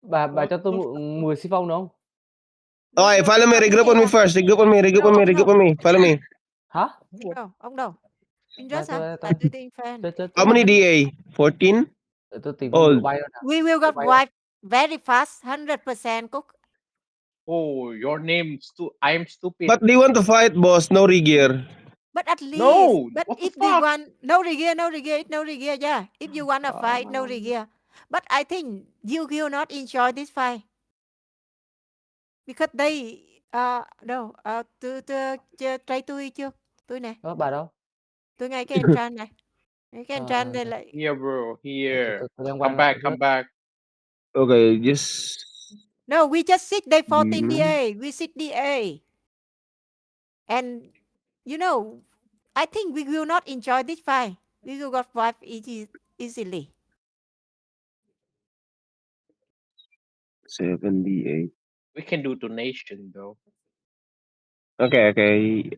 Bà What cho tôi the mượn 10 xi phong được không? Okay, follow me. Regroup on me first. Regroup on me. Regroup on Đâu, me. ông đâu? Regroup on me. Follow me. Hả? what? Đâu, ông đâu? Đây, Indus hả? tôi À, tôi tin fan. How many DA? 14? tôi tìm con ngựa Old. bay đó nè. We will get Bay wipe very fast, 100% Cook. Oh, your name I'm stupid. But they want to fight, boss. No regear. But at least, No, but what the if they fuck? want no regear, yeah. If you wanna fight, no regear. But I think you will not enjoy this fight because they no try tôi chưa? Tôi nè, Bà đâu? tôi ngay cái entrance này. Ngay cái entrance đây Đây. lại. Here, bro. Here. Tôi đang Come back. Come back. Okay, just... No, we just sit day 14 Mm. DA. We sit DA. And you know, I think we will not enjoy this fight. We will get wipe easily. 78. We can do donation though. Okay. Okay,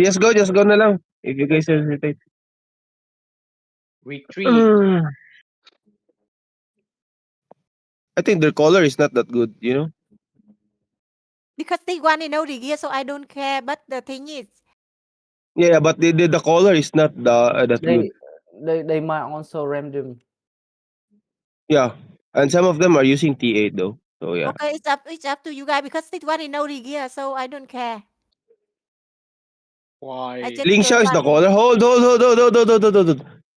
just go na lang. If you guys hesitate. Retreat. I think their color is not that good, you know? Because they want to know the gear, so I don't care. But the thing is, Yeah, but the color is not that good. They might also random. Yeah, and some of them are using T8 though. So yeah. okay, it's up to you guys because they want to know the gear, so I don't care. Why? I just Ling go Xiao is the fight. color. Hold.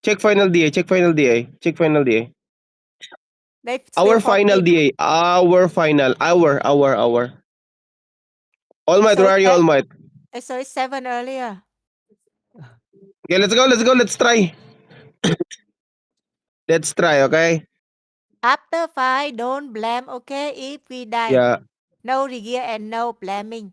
Check final DA. Check final DA. Check final DA. They Our still final 14. DA. Our final. Our. All Might, where are you, All Might? I saw 7 earlier. Okay, let's go. Let's try. Let's try, okay? After fight, don't blame, okay? If we die, Yeah. no the gear and no blaming.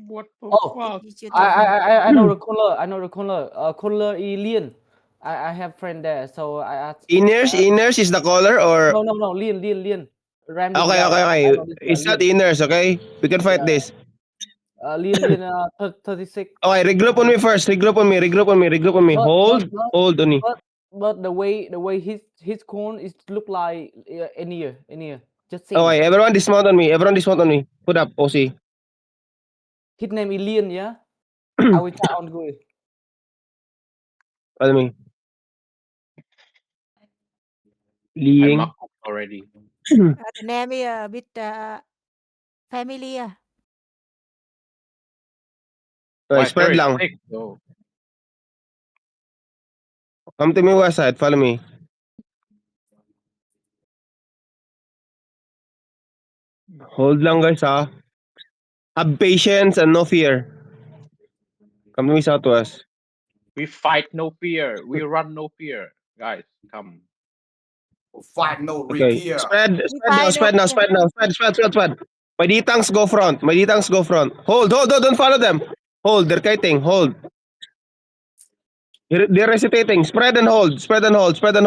What the Oh, fuck? You should I know the color. I know the color. Color Lien. I have friend there, so I asked. Inners is the color or... No. Lien. Random Okay. guy. I know this guy, It's not Lien. inners, okay? We can fight Yeah. this. Lien 36. Okay, regroup on me first. Regroup on me. Hold on me. But the way his cone is look like in here. Just saying. Okay, everyone dismount on me. Put up, OC. His name is Lien, yeah. I will chat on Google. Follow me. I Liing. marked already. the name is a bit familiar. Okay, Why spread lang. 36 though? Come to me west side. Follow me. Hold lang, guys, ha. Have patience and no fear. Come to me southwest. We fight no fear. We run no fear. Guys, come. Fight no Okay. repair. Spread fight now. no Spread. My D-tanks go front. Hold. Don't follow them. Hold. They're kiting. Hold. They're recitating. Spread and hold. Okay? Spread and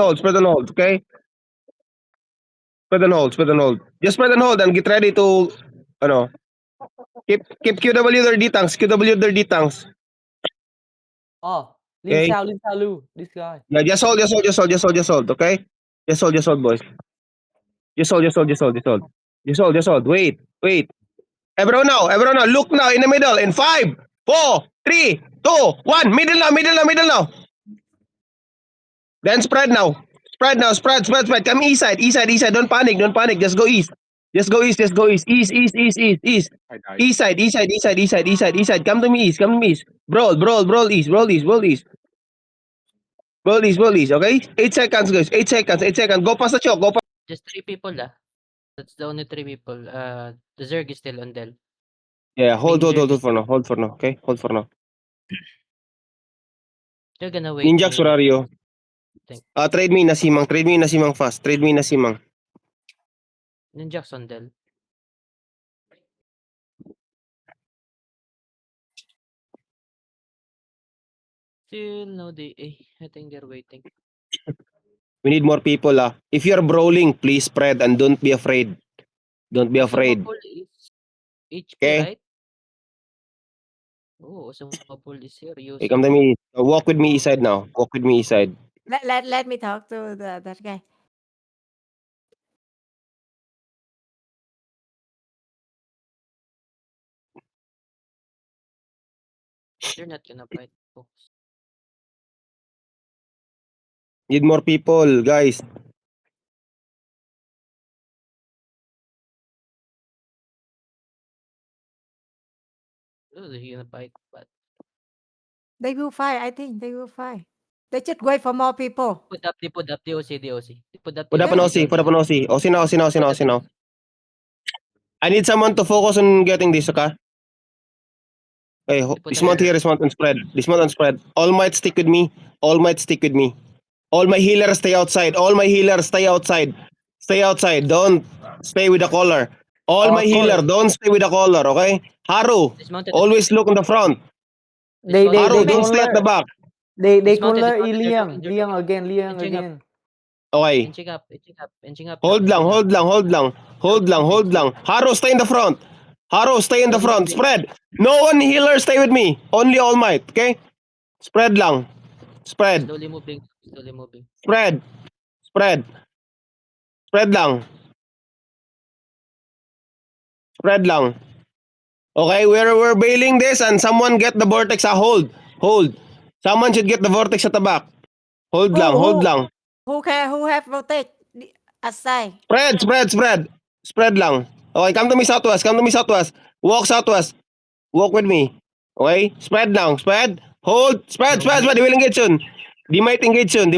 hold. Just spread and hold and get ready to, keep QW their D-tanks. Oh, Okay. Lin Xiao Lu, this guy. Yeah, just hold, okay? Just hold, boys. Just hold. Wait. Everyone now. Look now in the middle. In 5, 4, 3, 2, 1. Middle now. Then spread now. Spread. Come east side. Don't panic. Just go east. East. I died. East side. Come to me east. Brawl east. Okay? 8 seconds, guys. 8 seconds. Go past the choke. Just 3 people That's the only 3 people. The Zerg is still on Del. Yeah, hold Main Zerg is for now. Okay? Hold for now. They're gonna wait Ninja Surario. think. Trade me na Simang fast. Ninja's on Del. Still no DA. I think they're waiting. We need more people, ah. If you're brawling, please spread and don't be afraid. Osumapol is HP, Okay. right? Oh, Osumapol is here Hey, come to using me. Walk with me east side now. Let me talk to that guy. They're not gonna fight. Focus. Need more people, guys. Oh, they're gonna fight, but They will fight. I think they will fight. They just wait for more people. put up the OC, the OC. Put up Put up the an OC, OC, put up an OC. OC now, OC now, OC now, OC now. I need someone to focus on getting this, okay? Okay, dismount here, dismount and spread. Dismount and spread. All might stick with me. All might stick with me. All my healers stay outside. All my healers stay outside. Stay outside. Don't stay with the collar. All my healer, don't stay with the collar, okay? Haru, Dismounted. always look in the front. They Haru, don't stay at the corner back. they Dismounted, corner dismounted, they're Liang talking, they're Liang talking. again Liang Inching up. again. Okay. Inching up. Hold lang, hold lang, hold lang. Hold lang, hold lang. Haru, stay in the front. Haru, stay in the front. Spread. No one healer, stay with me. Only All Might, okay? Spread lang. Spread. Slowly moving. Spread. Spread. Spread lang. Spread lang. Okay, we're bailing this and someone get the vortex. Hold. Hold. Someone should get the vortex at the back. Hold lang, hold lang. Who have rotate aside? Spread. Spread lang. Okay, come to me southwest. Come to me southwest. Walk southwest. Walk with me. Okay? Spread lang. Spread. Hold. Spread. They will engage soon. They might engage soon.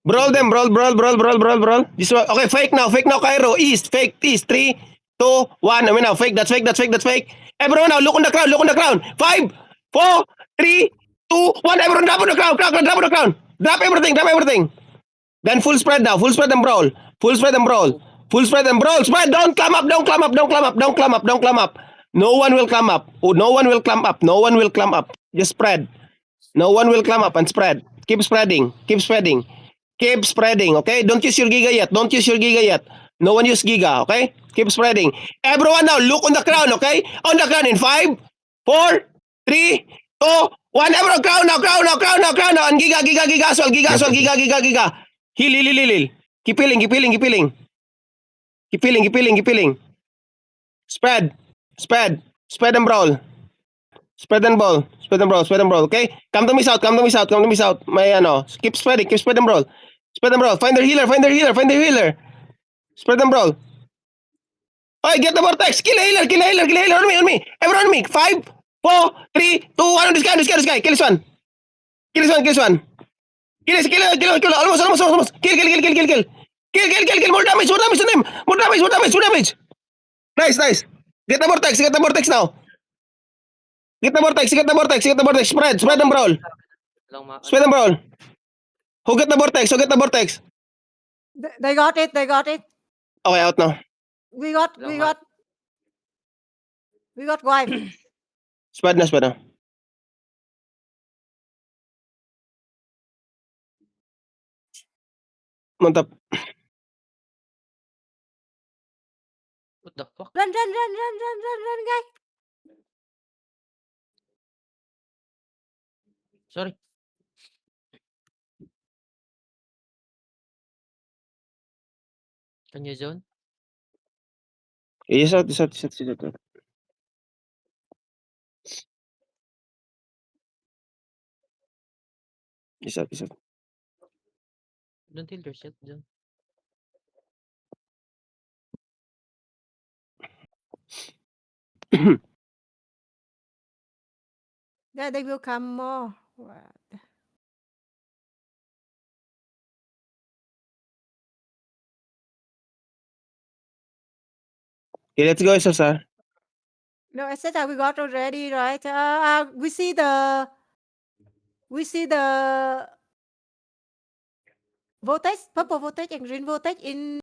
Brawl them. Brawl. This one. Okay, fake now, Cairo. East. Fake. East. 3, 2, 1. I mean now. Fake. That's fake. Everyone now, look on the crown. 5, 4, 3, 2, 1. Everyone drop on the crown. Drop everything. Then full spread now. Full spread and brawl. Spread. Don't climb up. No one will climb up. Just spread. No one will climb up and spread. Keep spreading. Okay? Don't use your giga yet. No one use giga. Okay? Keep spreading. Everyone now, look on the crown. Okay? On the crown in 5, 4, 3, 2, 1. Everyone, crown now. And giga as well. Giga. Heal. Keep healing. Keep healing. Spread and brawl. Spread and brawl. Okay? Come to me south. May keep spread and brawl. Find their healer. Spread and brawl. Okay, get the vortex. Kill a healer. On me. Everyone on me. 5, 4, 3, 2, 1. On this guy. Kill this one. Kill. Almost. Kill. More damage on him. More damage. Nice. Get the vortex now. Get the vortex. Spread and brawl. Who get the vortex? They got it. Okay, out now. We got wife. Spread na. Mantap. What the fuck? Run, guys. Sorry. Can you zone? Yes, out. Don't heal yourself, zone. Yeah, they will come more. Okay, let's go, sir. No, I said that we got already, right? We see the voltage, purple voltage and green voltage in